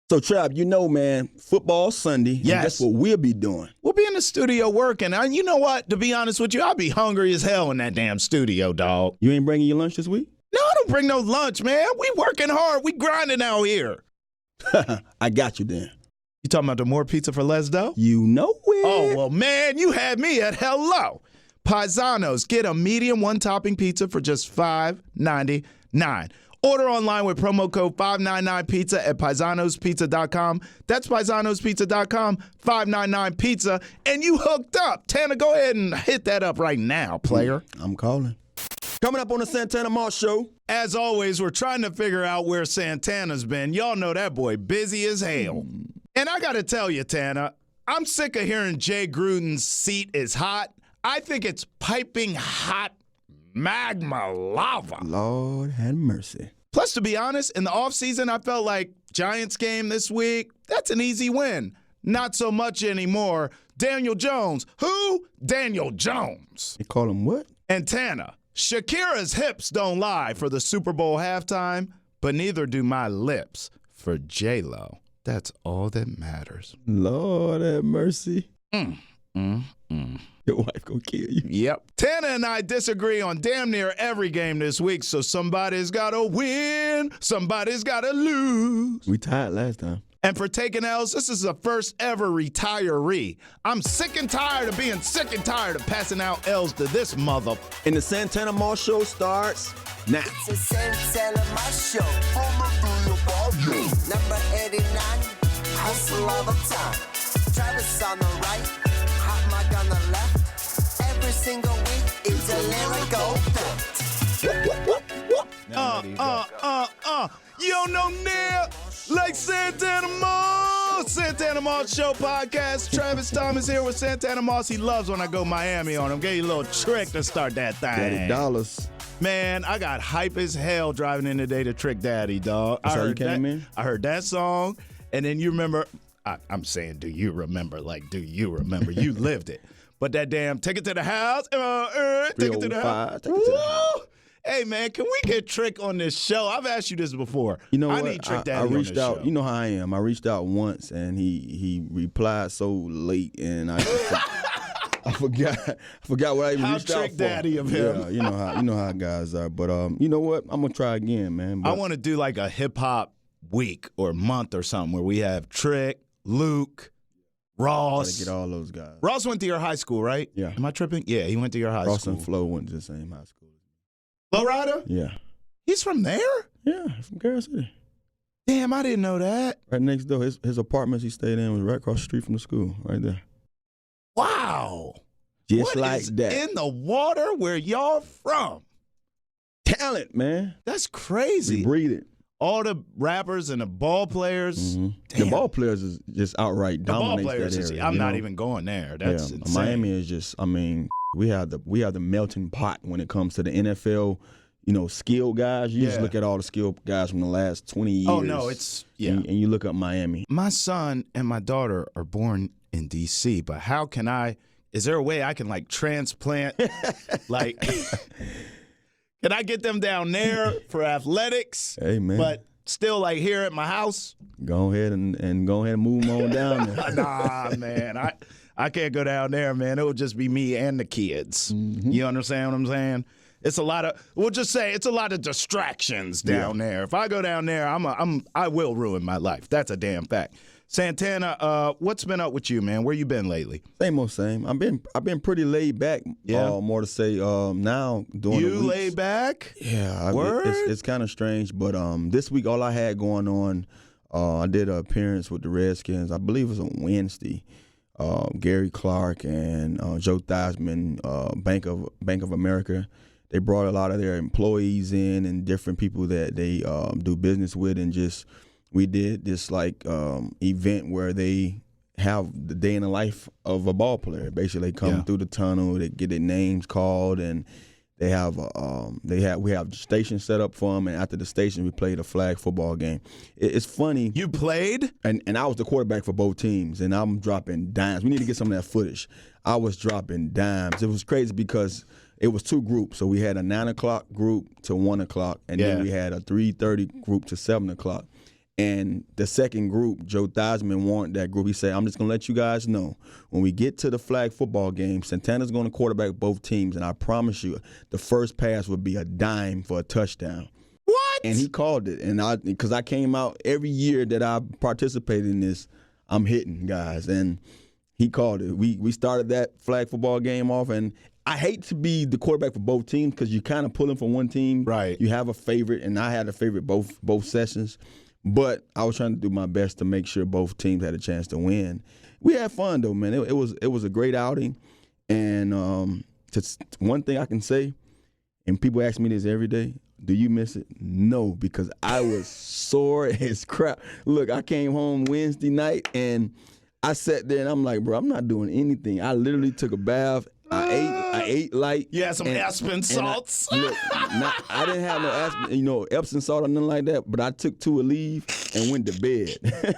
So, Trav, you know, man, football Sunday. Yes. And guess what we'll be doing? We'll be in the studio working. And you know what? To be honest with you, I'll be hungry as hell in that damn studio, dog. You ain't bringing your lunch this week? No, I don't bring no lunch, man. We working hard. We grinding out here. I got you then. You talking about the more pizza for less dough? You know it. Oh, well, man, you had me at hello. Paisanos, get a medium one-topping pizza for just $5.99. Order online with promo code 599pizza at paisanospizza.com. That's paisanospizza.com, 599 pizza, and you hooked up. Tana, go ahead and hit that up right now, player. I'm calling. Coming up on the Santana Moss Show. As always, we're trying to figure out where Santana's been. Y'all know that boy busy as hell. And I got to tell you, Tana, I'm sick of hearing Jay Gruden's seat is hot. I think it's piping hot magma lava. Lord have mercy. Plus, to be honest, in the offseason, I felt like Giants game this week, that's an easy win. Not so much anymore. Daniel Jones. Who? Daniel Jones. They call him what? And Tana, Shakira's hips don't lie for the Super Bowl halftime, but neither do my lips for J-Lo. That's all that matters. Lord have mercy. Your wife gonna kill you. Yep. Tana and I disagree on damn near every game this week, so somebody's got to win, somebody's got to lose. We tied last time. And for taking L's, this is the first ever retiree. I'm sick and tired of being sick and tired of passing out L's to this mother. And the Santana Moss Show starts now. It's a Santana Moss Show. Number 89, hustle all the time. Travis on the right, hot mic on the left. Every single week, it's a lyrical fact. You don't know near like Santana Moss. Santana Moss Show podcast. Travis Thomas here with Santana Moss. He loves when I go Miami on him. Gave you a little trick to start that thing. Daddy dollars. Man, I got hype as hell driving in today to Trick Daddy, dog. That's how you came in? I heard that song, and then you remember, I'm saying, do you remember? Like, do you remember? You lived it. But that damn, take it to the house. Take it to the house. Woo! Hey, man, can we get Trick on this show? I've asked you this before. You know I what? need Trick Daddy I reached on this out. show. You know how I am. I reached out once, and he replied so late, and I forgot what I even reached out for. How Trick Daddy of him. Yeah, you know how guys are. But you know what? I'm gonna try again, man. I want to do like a hip hop week or month or something where we have Trick, Luke, Ross. Get all those guys. Ross went to your high school, right? Yeah. Am I tripping? Yeah, he went to your high Ross school. and Flo went to the same high school. Florida? Yeah. He's from there? Yeah, from Carroll City. Damn, I didn't know that. Right next door. His apartments he stayed in was right across the street from the school, right there. Wow. Just What like is that. in the water where y'all from? Talent, man. That's We crazy. breed it. All the rappers and the ball players. Mhm. Damn. The ball players is just outright The ball dominates players that is, area. I'm you not know? even going there. That's yeah. insane. Miami is just. I mean, we have the melting pot when it comes to the NFL. You know, skilled guys. You just Yeah. look at all the skilled guys from the last 20 years. Oh, no, it's, yeah. And you look at Miami. My son and my daughter are born in D.C., but how can is there a way I can like transplant, like, can I get them down there for athletics, Hey, man. but still like here at my house? Go ahead and go ahead and move them on down there. Nah, man, I can't go down there, man. It would just be me and the kids. You understand what I'm saying? It's a lot of, we'll just say it's a lot of distractions down there. If I go down there, I will ruin my life. That's a damn fact. Santana, what's been up with you, man? Where you been lately? Same old same. I've been pretty laid back. Yeah. More to say. Now during You the weeks, laid back? Yeah. Word? It's kind of strange, but this week all I had going on, I did an appearance with the Redskins. I believe it was on Wednesday. Gary Clark and Joe Theismann, Bank of America. They brought a lot of their employees in and different people that they do business with, and just we did this like event where they have the day in the life of a ball player. Basically, they come through the tunnel, they get their names called, and they have we have the station set up for them, and after the station, we played a flag football game. It's funny. You played? And I was the quarterback for both teams, and I'm dropping dimes. We need to get some of that footage. I was dropping dimes. It was crazy because it was two groups. So we had a 9 o'clock group to 1 o'clock, and then we had a 3:30 group to 7 o'clock. And the second group, Joe Theismann warned that group. He said, I'm just going to let you guys know, when we get to the flag football game, Santana's going to quarterback both teams, and I promise you the first pass would be a dime for a touchdown. What? And he called it. And because I came out every year that I participated in this, I'm hitting guys. And he called it. We started that flag football game off, and I hate to be the quarterback for both teams because you're kind of pulling for one team. Right. You have a favorite, and I had a favorite both sessions. But I was trying to do my best to make sure both teams had a chance to win. We had fun, though, man. It was a great outing. And just one thing I can say, and people ask me this every day, do you miss it? No, because I was sore as crap. Look, I came home Wednesday night, and I sat there, and I'm like, bro, I'm not doing anything. I literally took a bath. I ate light. You had some Epsom salts. I didn't have no Epsom salt or nothing like that, but I took 2 Aleve and went to bed.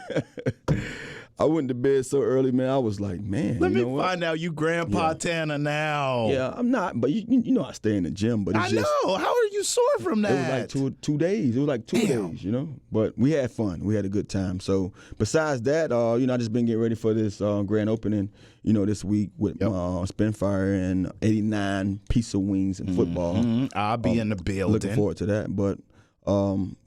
I went to bed so early, man. I was like, man. Let me find out you Grandpa Tana now. Yeah, I'm not, but you know I stay in the gym. But it's I know. How are you sore from that? It was like two days. It was like 2 days, But we had fun. We had a good time. So besides that, I just been getting ready for this grand opening, this week with Spinfire and 89 pizza wings and football. Mm-hmm. I'll be in the building. Looking forward to that. But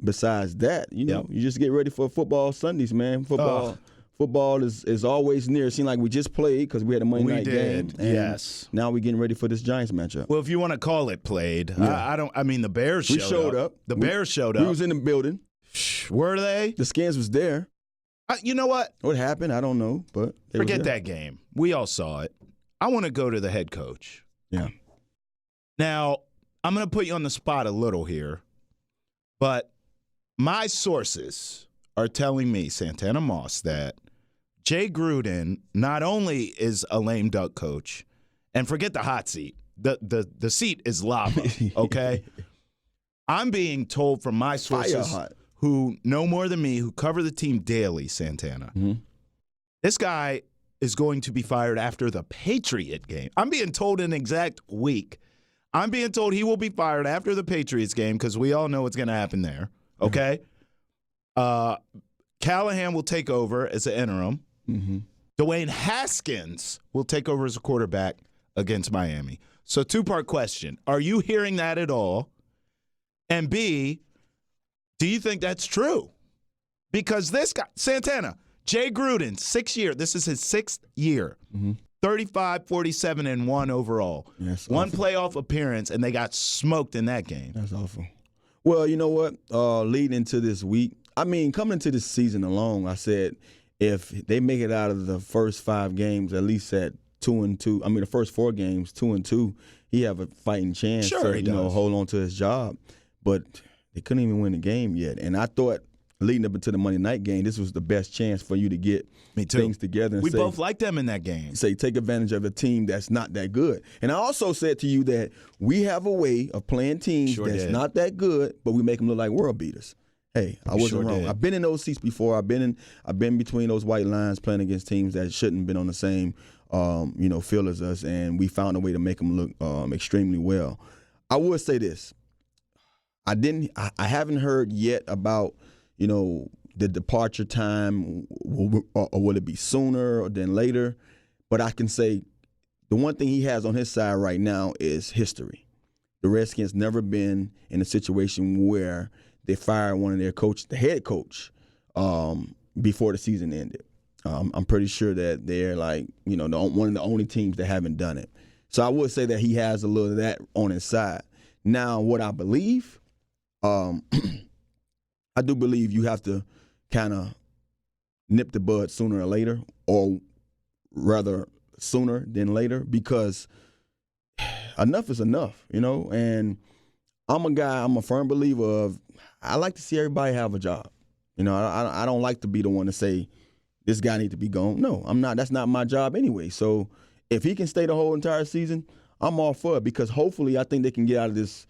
besides that, you just get ready for football Sundays, man. Football is always near. It seemed like we just played because we had a Monday night game. Yes. Now we're getting ready for this Giants matchup. Well, if you want to call it played, the Bears showed up. The Bears showed up. We was in the building. Were they? The Skins was there. You know what? What happened? I don't know. But forget that game. We all saw it. I want to go to the head coach. Yeah. Now, I'm going to put you on the spot a little here, but my sources are telling me, Santana Moss, that Jay Gruden not only is a lame duck coach, and forget the hot seat. The seat is lava, okay? I'm being told from my sources who know more than me, who cover the team daily, Santana. Mm-hmm. This guy is going to be fired after the Patriot game. I'm being told an exact week. I'm being told he will be fired after the Patriots game because we all know what's going to happen there, okay? Callahan will take over as an interim. Mm-hmm. Dwayne Haskins will take over as a quarterback against Miami. So 2-part question. Are you hearing that at all? And B, do you think that's true? Because this guy, Santana, Jay Gruden, 6th year. This is his 6th year. Mm-hmm. 35-47-1 overall. That's one awful. Playoff appearance, and they got smoked in that game. That's awful. Well, you know what? Leading into this week, coming into this season alone, I said if they make it out of the first 5 games, at least at 2-2. The first 4 games, 2-2, he have a fighting chance to hold on to his job. But they couldn't even win the game yet. And I thought leading up into the Monday night game, this was the best chance for you to get things together. And we both liked them in that game. Say, take advantage of a team that's not that good. And I also said to you that we have a way of playing teams not that good, but we make them look like world beaters. Hey, I wasn't wrong. I've been in those seats before. I've been between those white lines playing against teams that shouldn't have been on the same field as us, and we found a way to make them look extremely well. I would say this. I haven't heard yet about, the departure time, or will it be sooner than later? But I can say the one thing he has on his side right now is history. The Redskins never been in a situation where they fired one of their coaches, the head coach, before the season ended. I'm pretty sure that they're one of the only teams that haven't done it. So I would say that he has a little of that on his side. Now, what I believe, I do believe you have to kind of nip the bud sooner or later, or rather sooner than later, because enough is enough, and I'm a firm believer of, I like to see everybody have a job. I don't like to be the one to say this guy needs to be gone. No, I'm not. That's not my job anyway. So if he can stay the whole entire season, I'm all for it, because hopefully I think they can get out of this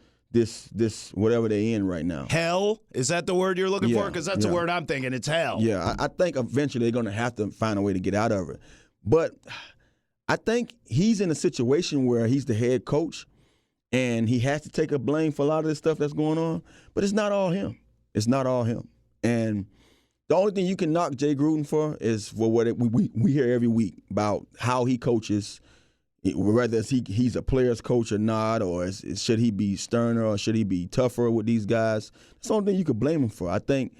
whatever they're in right now. Hell? Is that the word you're looking for? Because that's the word I'm thinking. It's hell. Yeah, I think eventually they're going to have to find a way to get out of it. But I think he's in a situation where he's the head coach, and he has to take a blame for a lot of this stuff that's going on. But it's not all him. It's not all him. And The only thing you can knock Jay Gruden for is for what we hear every week about how he coaches, whether he's a player's coach or not, or should he be sterner or should he be tougher with these guys. That's the only thing you could blame him for. I think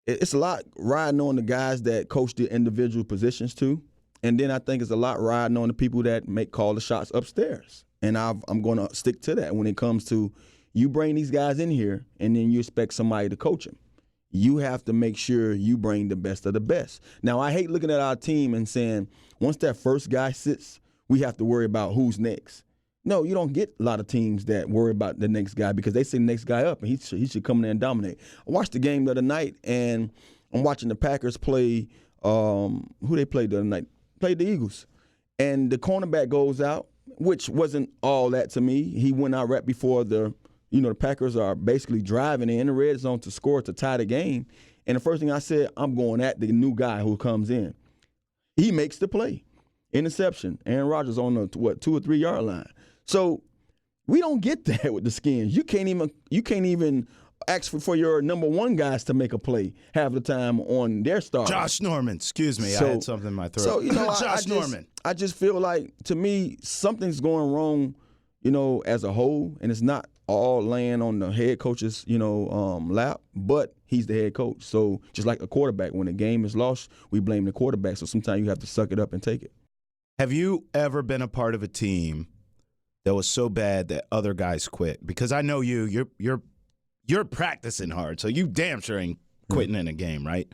it's a lot riding on the guys that coach the individual positions too, and then I think it's a lot riding on the people that call the shots upstairs. And I'm going to stick to that when it comes to you bring these guys in here and then you expect somebody to coach them. You have to make sure you bring the best of the best. Now, I hate looking at our team and saying once that first guy sits, we have to worry about who's next. No, you don't get a lot of teams that worry about the next guy because they see the next guy up and he should come in there and dominate. I watched the game the other night, and I'm watching the Packers play who they played the other night. Played the Eagles. And the cornerback goes out, which wasn't all that to me. He went out right before the Packers are basically driving in the red zone to score to tie the game. And the first thing I said, I'm going at the new guy who comes in. He makes the play. Interception. Aaron Rodgers on the 2 or 3 yard line. So we don't get that with the Skins. You can't even ask for your number one guys to make a play half the time on their start. Josh Norman, excuse me, I had something in my throat. So Josh Norman. I just feel like, to me, something's going wrong, as a whole, and it's not all laying on the head coach's, lap, but he's the head coach. So just like a quarterback, when a game is lost, we blame the quarterback. So sometimes you have to suck it up and take it. Have you ever been a part of a team that was so bad that other guys quit? Because I know you're practicing hard, so you damn sure ain't quitting in a game, right?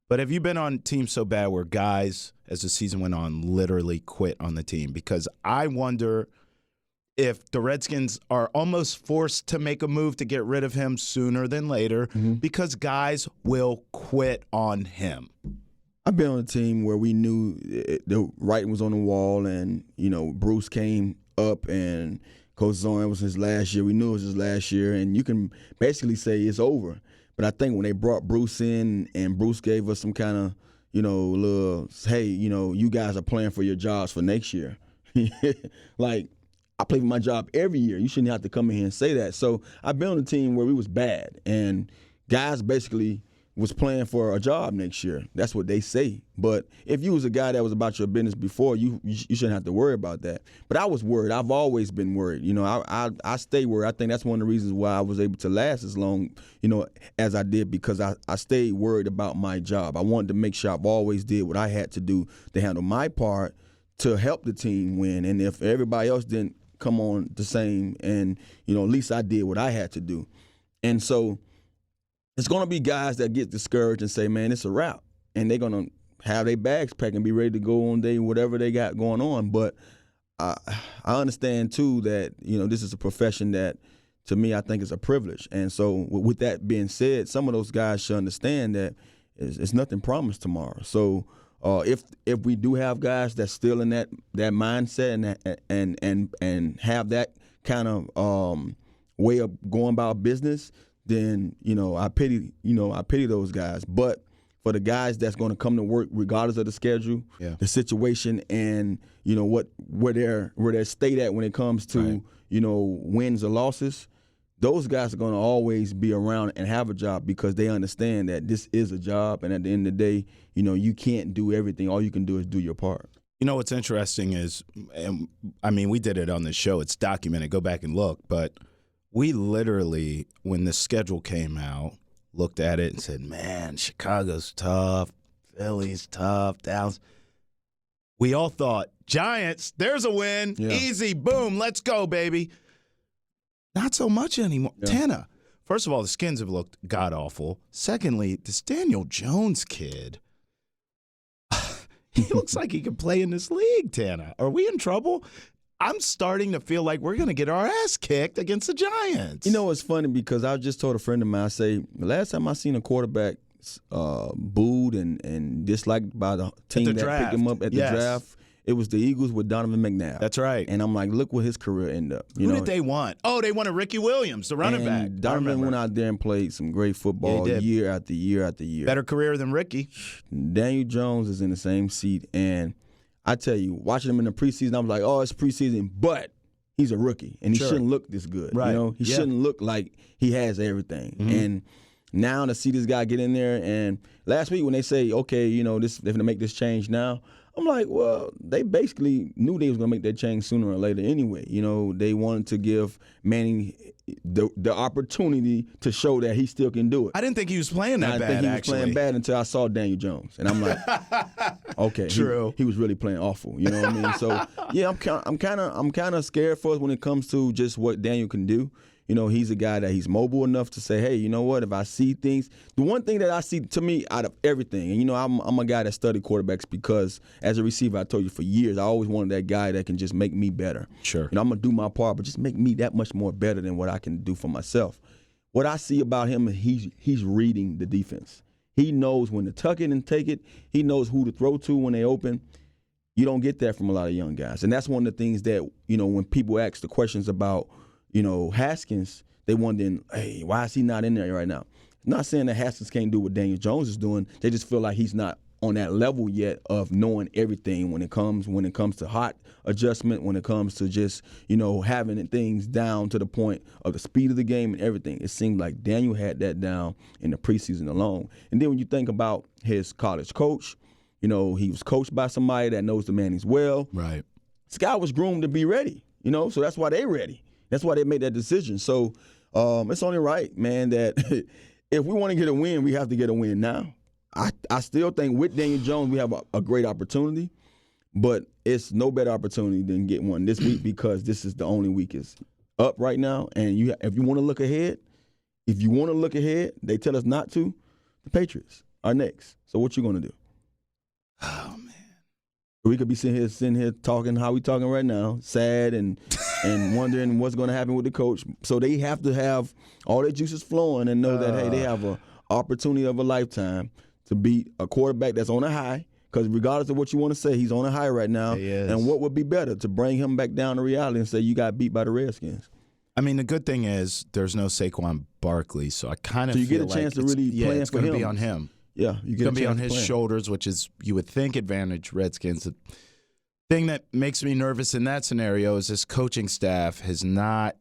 But have you been on teams so bad where guys, as the season went on, literally quit on the team? Because I wonder if the Redskins are almost forced to make a move to get rid of him sooner than later because guys will quit on him. I've been on a team where we knew the writing was on the wall, and, Bruce came up and Coach Zorn was his last year. We knew it was his last year, and you can basically say it's over. But I think when they brought Bruce in and Bruce gave us some kind of, little, hey, you guys are playing for your jobs for next year. Like, I play for my job every year. You shouldn't have to come in here and say that. So I've been on a team where we was bad, and guys basically was playing for a job next year. That's what they say. But if you was a guy that was about your business before, you shouldn't have to worry about that. But I was worried. I've always been worried. I stay worried. I think that's one of the reasons why I was able to last as long, as I did, because I stayed worried about my job. I wanted to make sure I've always did what I had to do to handle my part to help the team win. And if everybody else didn't come on the same, and, at least I did what I had to do. And so it's going to be guys that get discouraged and say, man, it's a wrap. And they're going to have their bags packed and be ready to go on whatever they got going on. But I understand, too, that, this is a profession that, to me, I think is a privilege. And so with that being said, some of those guys should understand that it's nothing promised tomorrow. So if we do have guys that's still in that mindset and have that kind of way of going about business, then I pity those guys. But for the guys that's going to come to work regardless of the schedule, the situation, and where they're state at when it comes to wins or losses, those guys are going to always be around and have a job because they understand that this is a job, and at the end of the day, you can't do everything. All you can do is do your part. What's interesting is, we did it on the show. It's documented. Go back and look, but we literally, when the schedule came out, looked at it and said, man, Chicago's tough, Philly's tough, Dallas. We all thought, Giants, there's a win, easy, boom, let's go, baby. Not so much anymore. Yeah. Tana, first of all, the Skins have looked god-awful. Secondly, this Daniel Jones kid, he looks like he could play in this league, Tana. Are we in trouble? I'm starting to feel like we're going to get our ass kicked against the Giants. It's funny because I just told a friend of mine, I say, the last time I seen a quarterback booed and disliked by the team that picked him up at the draft, it was the Eagles with Donovan McNabb. That's right. And I'm like, look what his career ended up. Who did they want? Oh, they wanted Ricky Williams, the running back. Donovan went out there and played some great football year after year after year. Better career than Ricky. Daniel Jones is in the same seat, and I tell you, watching him in the preseason, I was like, oh, it's preseason, but he's a rookie, and he shouldn't look this good. Right. He shouldn't look like he has everything. And now to see this guy get in there, and last week when they say, okay, you know, they're gonna make this change now, I'm like, well, they basically knew they was gonna make that change sooner or later anyway. You know, they wanted to give Manning the opportunity to show that he still can do it. I didn't think he was playing that bad. I think he was actually playing bad until I saw Daniel Jones, and I'm like, okay, true. He was really playing awful. You know what I mean? So yeah, I'm kind of scared for us when it comes to just what Daniel can do. You know, he's a guy that he's mobile enough to say, hey, you know what, if I see things, the one thing that I see to me out of everything, and you know, I'm a guy that studied quarterbacks because as a receiver, I told you for years, I always wanted that guy that can just make me better. Sure. You know, I'm going to do my part, but just make me that much more better than what I can do for myself. What I see about him is he's reading the defense. He knows when to tuck it and take it. He knows who to throw to when they open. You don't get that from a lot of young guys. And that's one of the things that, you know, when people ask the questions about, you know, Haskins, they wondering, hey, why is he not in there right now? Not saying that Haskins can't do what Daniel Jones is doing. They just feel like he's not on that level yet of knowing everything when it comes to hot adjustment, when it comes to just, you know, having things down to the point of the speed of the game and everything. It seemed like Daniel had that down in the preseason alone. And then when you think about his college coach, you know, he was coached by somebody that knows the Mannings well. Right. This guy was groomed to be ready, you know, so that's why they're ready. That's why they made that decision. So it's only right, man, that if we want to get a win, we have to get a win now. I still think with Daniel Jones we have a great opportunity, but it's no better opportunity than get one this week because this is the only week is up right now. And if you want to look ahead, they tell us not to. The Patriots are next. So what you going to do? Oh, man. We could be sitting here talking how we talking right now, sad and wondering what's going to happen with the coach. So they have to have all their juices flowing and know that, hey, they have an opportunity of a lifetime to beat a quarterback that's on a high, because regardless of what you want to say, he's on a high right now. And what would be better to bring him back down to reality and say you got beat by the Redskins? I mean, the good thing is there's no Saquon Barkley, so I kind of feel feel get a chance to really plan for him. It's going to be on him. Yeah, it's going to be on his shoulders, which is, you would think, advantage Redskins. The thing that makes me nervous in that scenario is this coaching staff has not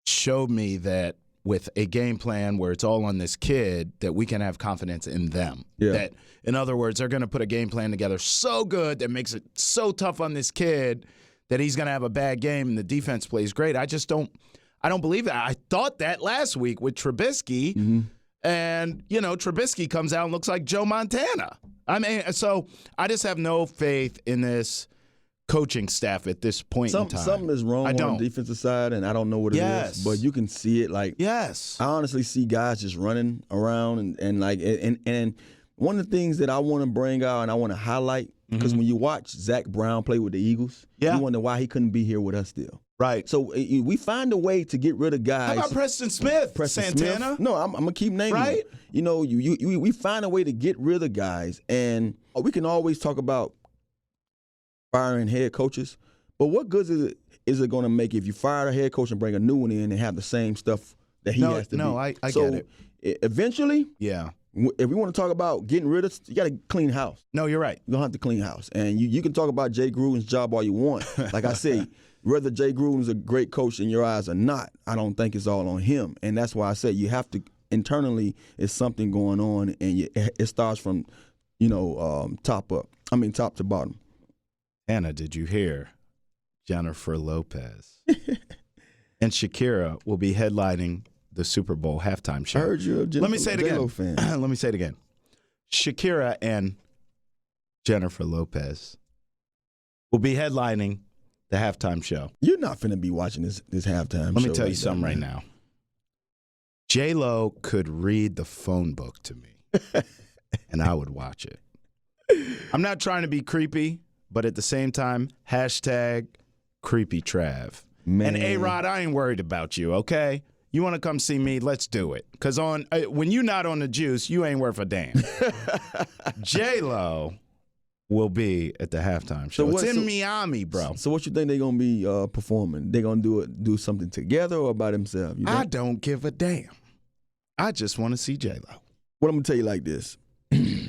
showed me that with a game plan where it's all on this kid, that we can have confidence in them. Yeah. That, in other words, they're going to put a game plan together so good that makes it so tough on this kid that he's going to have a bad game and the defense plays great. I don't believe that. I thought that last week with Trubisky. Mm-hmm. And, you know, Trubisky comes out and looks like Joe Montana. I mean, so I just have no faith in this coaching staff at this point in time. Something is wrong on the defensive side, and I don't know what it is. But you can see it. Like, I honestly see guys just running around and one of the things that I want to bring out and I want to highlight, because when you watch Zach Brown play with the Eagles, you wonder why he couldn't be here with us still. Right. So we find a way to get rid of guys. How about Preston Smith? Santana? Smith? No, I'm going to keep naming them. You know, we find a way to get rid of guys, and we can always talk about firing head coaches, but what good is it going to make if you fire a head coach and bring a new one in and have the same stuff that he has to be? I get it. Eventually, if we want to talk about getting rid of, you got to clean house. No, you're right. You're going to have to clean house. And you can talk about Jay Gruden's job all you want. Like I say, whether Jay Gruden's a great coach in your eyes or not, I don't think it's all on him. And that's why I say you have to, internally, it's something going on, and it starts from, top to bottom. Anna, did you hear Jennifer Lopez and Shakira will be headlining the Super Bowl halftime show? I heard you're a Let me say it again. Fan. Let me say it again. Shakira and Jennifer Lopez will be headlining the halftime show. You're not finna be watching this halftime show. Let me tell you something right now. J-Lo could read the phone book to me, and I would watch it. I'm not trying to be creepy, but at the same time, #CreepyTrav. Man. And A-Rod, I ain't worried about you, okay? You want to come see me? Let's do it. Because when you're not on the juice, you ain't worth a damn. J-Lo will be at the halftime show. It's in Miami, bro. So what you think they're going to be performing? They're going to do something together or by themselves? I don't give a damn. I just want to see J-Lo. What I'm going to tell you like this. Due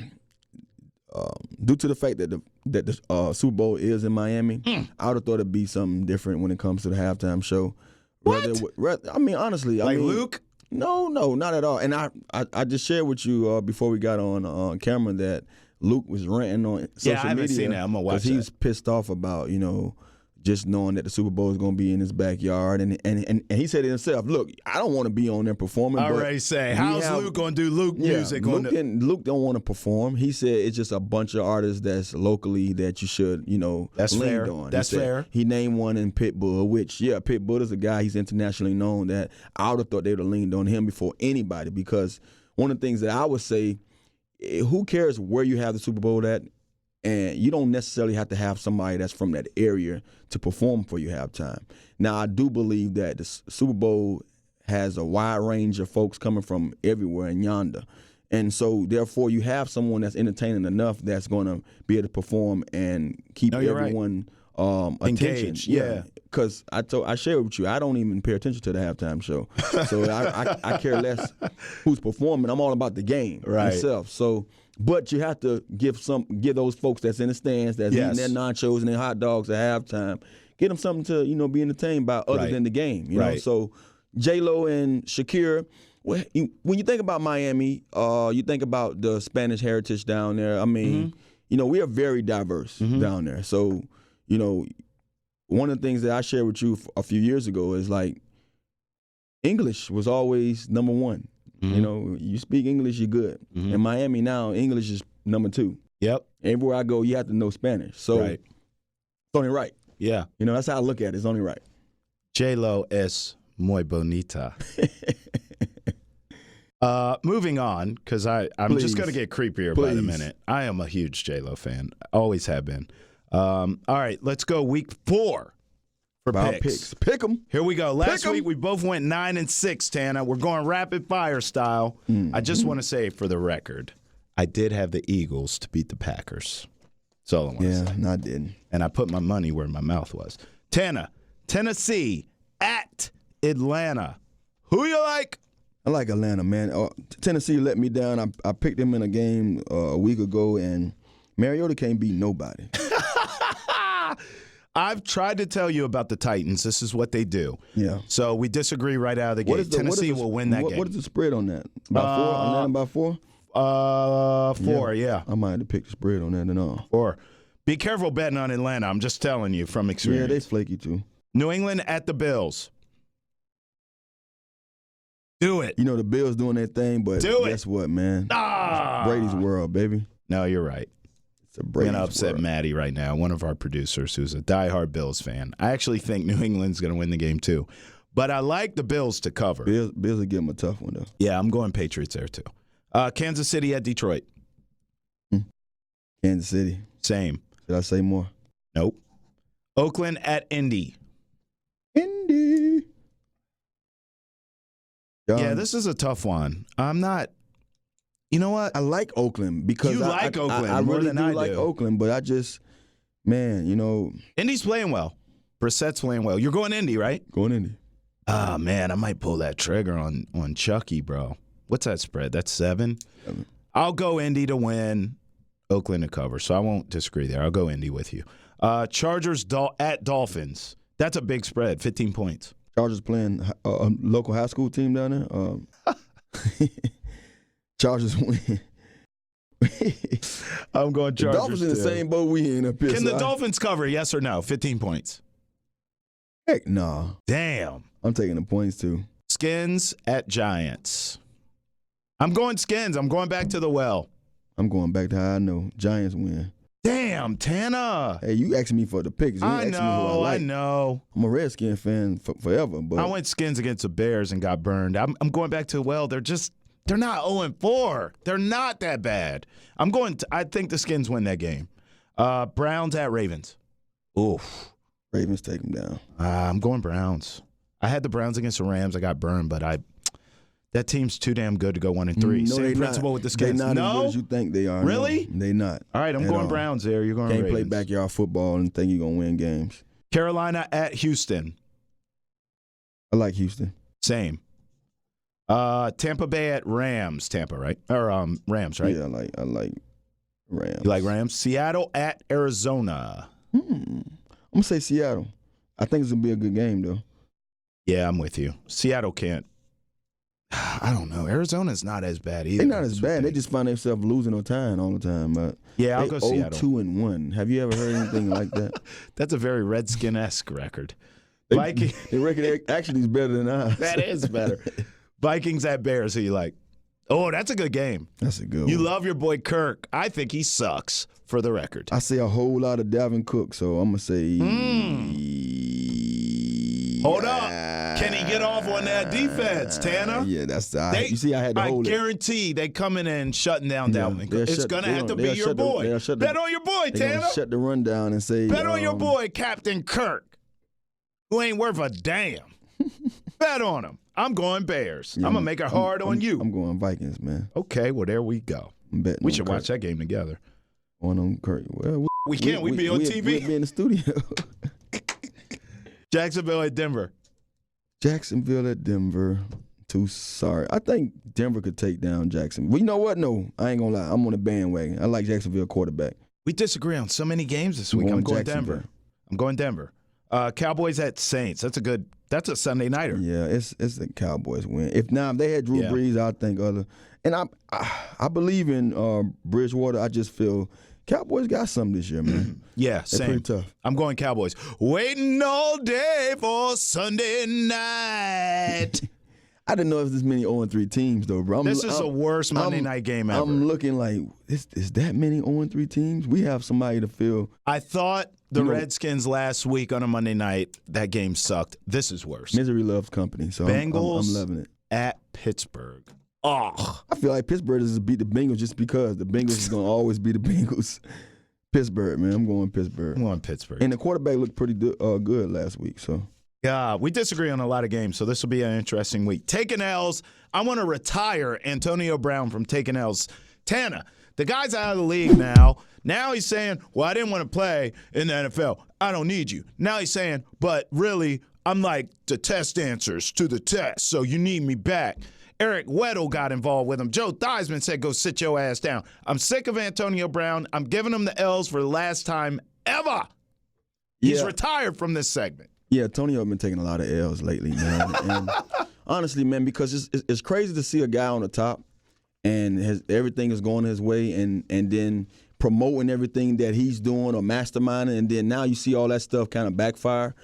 to the fact that the Super Bowl is in Miami, I would have thought it'd be something different when it comes to the halftime show. What? Honestly. Luke? No, not at all. And I just shared with you before we got on camera that Luke was ranting on social media. I haven't seen that. I'm going to watch that. Because he's pissed off about, just knowing that the Super Bowl is going to be in his backyard. And he said it himself, look, I don't want to be on there performing. I already say, how's Luke going to do Luke music? Luke don't want to perform. He said it's just a bunch of artists that's locally that you should, that's lean fair. on. That's fair. He named one in Pitbull, which, Pitbull is a guy, he's internationally known, that I would have thought they would have leaned on him before anybody, because one of the things that I would say, who cares where you have the Super Bowl at? And you don't necessarily have to have somebody that's from that area to perform for your halftime. Now, I do believe that the Super Bowl has a wide range of folks coming from everywhere in yonder. And so, therefore, you have someone that's entertaining enough that's going to be able to perform and keep everyone attention. Engaged, yeah. Because I shared with you, I don't even pay attention to the halftime show. So I care less who's performing. I'm all about the game itself. So, but you have to give those folks that's in the stands, that's eating their nachos and their hot dogs at halftime, get them something to be entertained by other than the game. You know, so J-Lo and Shakira. When you think about Miami, you think about the Spanish heritage down there. I mean, we are very diverse down there. So, one of the things that I shared with you a few years ago is like English was always number one. You speak English, you're good. In Miami now, English is number 2. Yep. Everywhere I go, you have to know Spanish. So it's only right. Yeah. That's how I look at it. It's only right. J-Lo es muy bonita. Moving on, because I'm just going to get creepier by the minute. I am a huge J-Lo fan. Always have been. All right, let's go week 4 for picks. Pick them. Here we go. Last week, we both went 9-6, Tana. We're going rapid fire style. I just want to say, for the record, I did have the Eagles to beat the Packers. That's all I want to say. Yeah, no, I didn't. And I put my money where my mouth was. Tana, Tennessee at Atlanta. Who you like? I like Atlanta, man. Tennessee let me down. I picked them in a game a week ago, and Mariota can't beat nobody. I've tried to tell you about the Titans. This is what they do. Yeah. So we disagree right out of the gate. Tennessee will win that game. What is the spread on that? About 4? Atlanta by 4? 4, yeah. I might have to pick the spread on that and all. 4. Be careful betting on Atlanta. I'm just telling you from experience. Yeah, they flaky too. New England at the Bills. Do it. The Bills doing their thing, but guess what, man? Brady's world, baby. No, you're right. It's a Brady's world. I'm going to upset Maddie right now, one of our producers who's a diehard Bills fan. I actually think New England's going to win the game too. But I like the Bills to cover. Bills will give them a tough one, though. Yeah, I'm going Patriots there too. Kansas City at Detroit. Kansas City. Same. Should I say more? Nope. Oakland at Indy. Indy. Yeah, this is a tough one. I'm not. You know what? I like Oakland because I really do like Oakland, but I just, man, Indy's playing well. Brissett's playing well. You're going Indy, right? Going Indy. Ah, man, I might pull that trigger on Chucky, bro. What's that spread? That's 7? I'll go Indy to win, Oakland to cover, so I won't disagree there. I'll go Indy with you. Chargers at Dolphins. That's a big spread, 15 points. Chargers playing a local high school team down there. Chargers win. I'm going Chargers. The Dolphins in the same boat we in up here. Can the Dolphins cover, yes or no? 15 points. Heck no. Damn. I'm taking the points too. Skins at Giants. I'm going Skins. I'm going back to the well. I'm going back to how I know. Giants win. Damn, Tana. Hey, you asking me for the picks. I know. I'm a Redskins fan forever. But I went Skins against the Bears and got burned. I'm going back to, they're not 0-4. They're not that bad. I think the Skins win that game. Browns at Ravens. Oof. Ravens take them down. I'm going Browns. I had the Browns against the Rams. I got burned, but that team's too damn good to go 1-3. Same principle with the Skins. They're not as good as you think they are. Really? No, they're not. All right, I'm going Browns there. You're going Can't Ravens. play backyard football and think you're going to win games. Carolina at Houston. I like Houston. Same. Tampa Bay at Rams. Tampa, right? Or Rams, right? Yeah, I like Rams. You like Rams? Seattle at Arizona. I'm going to say Seattle. I think it's going to be a good game, though. Yeah, I'm with you. Seattle can't. I don't know. Arizona's not as bad either. They're not as bad. They just find themselves losing on time all the time. But yeah, I'll go Seattle. 2-1. Have you ever heard anything like that? That's a very Redskin-esque record. The record actually is better than ours. That is better. Vikings at Bears. Who you like? Oh, that's a good game. That's a good one. You love your boy Kirk. I think he sucks, for the record. I see a whole lot of Dalvin Cook, so I'm going to say. Hold up. Can he get off on that defense, Tana? Yeah, that's the. You see, I had to hold it. I guarantee they coming in shutting down Dalvin Cook. It's going to have to be your boy. Bet on your boy, Tana. Shut the run down and say. Bet on your boy, Captain Kirk, who ain't worth a damn. Bet on him. I'm going Bears. Yeah, I'm going to make it hard on you. I'm going Vikings, man. Okay, well, there we go. We should watch that game together. On Kirk. Well, we can't. We'd be on TV. We'd be in the studio. Jacksonville at Denver. Jacksonville at Denver. Too sorry. I think Denver could take down Jackson. Well, you know what? No, I ain't going to lie. I'm on the bandwagon. I like Jacksonville quarterback. We disagree on so many games this week. I'm going Denver. I'm going Denver. Cowboys at Saints. That's a Sunday nighter. Yeah, it's the Cowboys win. If they had Drew Brees, I think other. And I believe in Bridgewater. I just feel Cowboys got something this year, man. Yeah, they're same. pretty tough. I'm going Cowboys. Waiting all day for Sunday night. I didn't know if there's many 0-3 teams though, bro. This is the worst Monday night game ever. I'm looking like is that many 0-3 teams? We have somebody to fill. I thought the Redskins last week on a Monday night, that game sucked. This is worse. Misery loves company, so Bengals I'm loving it. At Pittsburgh. Oh, I feel like Pittsburgh is beat the Bengals just because the Bengals is gonna always be the Bengals. Pittsburgh, man. I'm going Pittsburgh. I'm going Pittsburgh. And the quarterback looked pretty good last week, so. Yeah, we disagree on a lot of games, so this will be an interesting week. Taking L's. I want to retire Antonio Brown from taking L's. Tana, the guy's out of the league now. Now he's saying, well, I didn't want to play in the NFL. I don't need you. Now he's saying, but really, I'm like the test answers to the test, so you need me back. Eric Weddle got involved with him. Joe Theismann said, go sit your ass down. I'm sick of Antonio Brown. I'm giving him the L's for the last time ever. He's retired from this segment. Yeah, Antonio been taking a lot of L's lately, man. And honestly, man, because it's crazy to see a guy on the top and everything is going his way and then promoting everything that he's doing or masterminding, and then now you see all that stuff kind of backfire.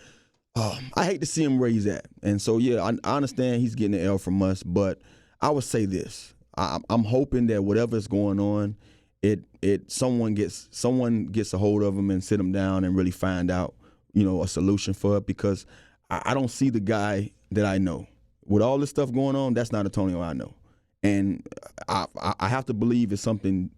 I hate to see him where he's at. And so, yeah, I understand he's getting an L from us, but I would say this. I'm hoping that whatever's going on, someone gets a hold of him and sit him down and really find out, a solution for it, because I don't see the guy that I know. With all this stuff going on, that's not Antonio I know. And I have to believe it's something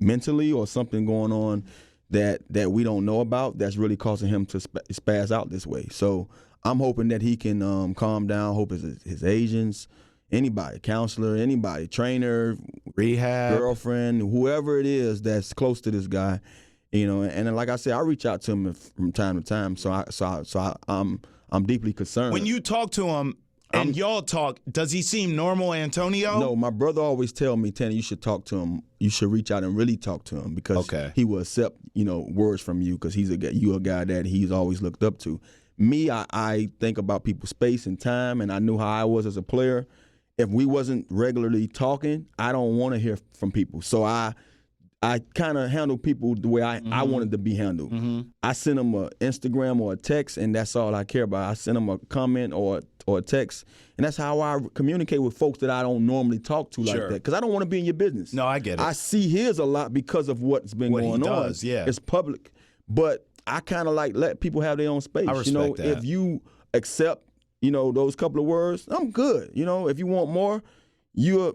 mentally or something going on that we don't know about that's really causing him to spaz out this way. So I'm hoping that he can calm down. Hope his agents, anybody, counselor, anybody, trainer, rehab, girlfriend, whoever it is that's close to this guy, and like I said, I reach out to him from time to time. So I'm deeply concerned. When you talk to him and y'all talk, does he seem normal, Antonio? No, my brother always tell me, Tana, you should talk to him. You should reach out and really talk to him, because he will accept, words from you, because you're a guy that he's always looked up to. Me, I think about people's space and time, and I knew how I was as a player. If we wasn't regularly talking, I don't want to hear from people. So I kind of handle people the way I wanted to be handled. Mm-hmm. I send them an Instagram or a text, and that's all I care about. I send them a comment or a text, and that's how I communicate with folks that I don't normally talk to like that, because I don't want to be in your business. No, I get it. I see his a lot because of what's been going on. Yeah. It's public, but I kind of like let people have their own space. I respect that. If you accept, those couple of words, I'm good. If you want more, you'll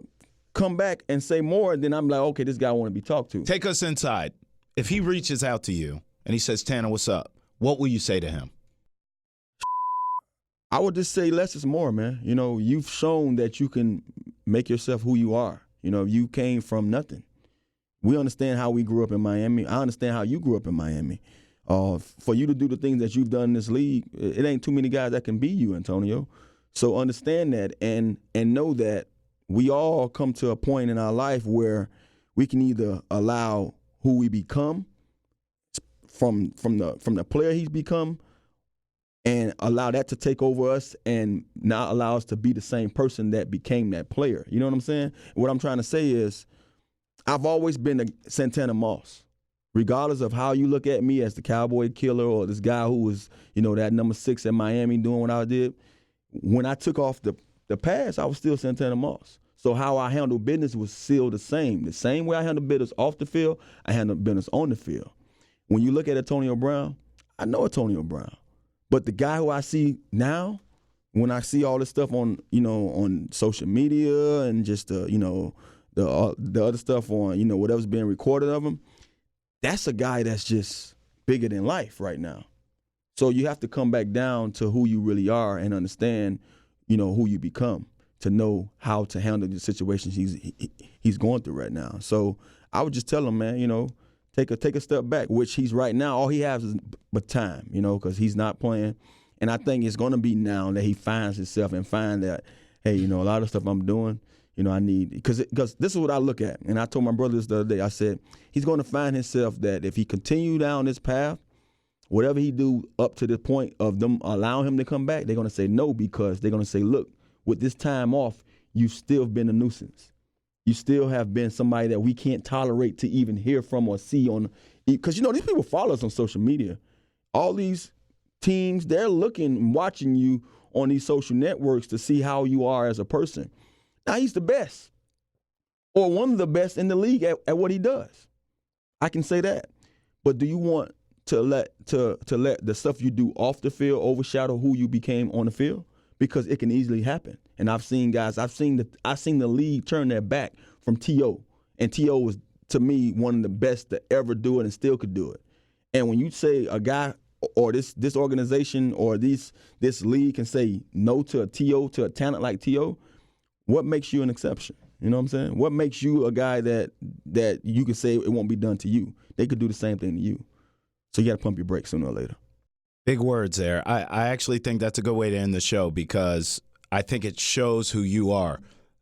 come back and say more, and then I'm like, okay, this guy want to be talked to. Take us inside. If he reaches out to you and he says, Tana, what's up? What will you say to him? I would just say less is more, man. You've shown that you can make yourself who you are. You came from nothing. We understand how we grew up in Miami. I understand how you grew up in Miami. For you to do the things that you've done in this league, it ain't too many guys that can be you, Antonio. So understand that and know that we all come to a point in our life where we can either allow who we become from the player he's become, and allow that to take over us and not allow us to be the same person that became that player. You know what I'm saying? What I'm trying to say is I've always been a Santana Moss. Regardless of how you look at me as the Cowboy Killer or this guy who was, that number 6 at Miami doing what I did, when I took off the pass, I was still Santana Moss. So how I handled business was still the same. The same way I handled business off the field, I handled business on the field. When you look at Antonio Brown, I know Antonio Brown. But the guy who I see now, when I see all this stuff on, on social media and just, the other stuff on, whatever's being recorded of him, that's a guy that's just bigger than life right now. So you have to come back down to who you really are and understand, who you become to know how to handle the situations he's going through right now. So I would just tell him, man, take a step back, which he's right now. All he has is but time, because he's not playing. And I think it's going to be now that he finds himself and find that, hey, a lot of stuff I'm doing, I need, because this is what I look at. And I told my brothers the other day, I said, he's going to find himself that if he continue down this path, whatever he do up to the point of them allowing him to come back, they're going to say no, because they're going to say, look, with this time off, you've still been a nuisance. You still have been somebody that we can't tolerate to even hear from or see on, because, these people follow us on social media. All these teams, they're looking and watching you on these social networks to see how you are as a person. Now, he's the best or one of the best in the league at what he does. I can say that. But do you want to let the stuff you do off the field overshadow who you became on the field? Because it can easily happen. And I've seen guys, I've seen the league turn their back from T.O. And T.O. was, to me, one of the best to ever do it and still could do it. And when you say a guy or this organization or this league can say no to a T.O., to a talent like T.O., what makes you an exception? You know what I'm saying? What makes you a guy that you can say it won't be done to you? They could do the same thing to you. So you got to pump your brakes sooner or later. Big words there. I actually think that's a good way to end the show because I think it shows who you are.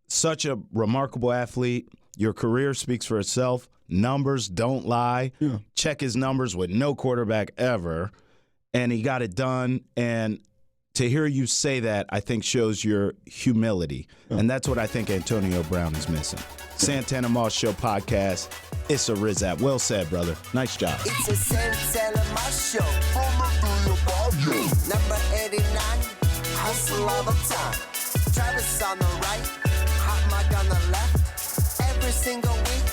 Such a remarkable athlete. Your career speaks for itself. Numbers don't lie. Yeah. Check his numbers with no quarterback ever. And he got it done. And to hear you say that, I think shows your humility. Yeah. And that's what I think Antonio Brown is missing. Santana Moss Show podcast. It's a Rizat. Well said, brother. Nice job. It's a Santana Moss Show. Number 89, hustle all the time. Travis on the right, hot mic on the left. Every single week,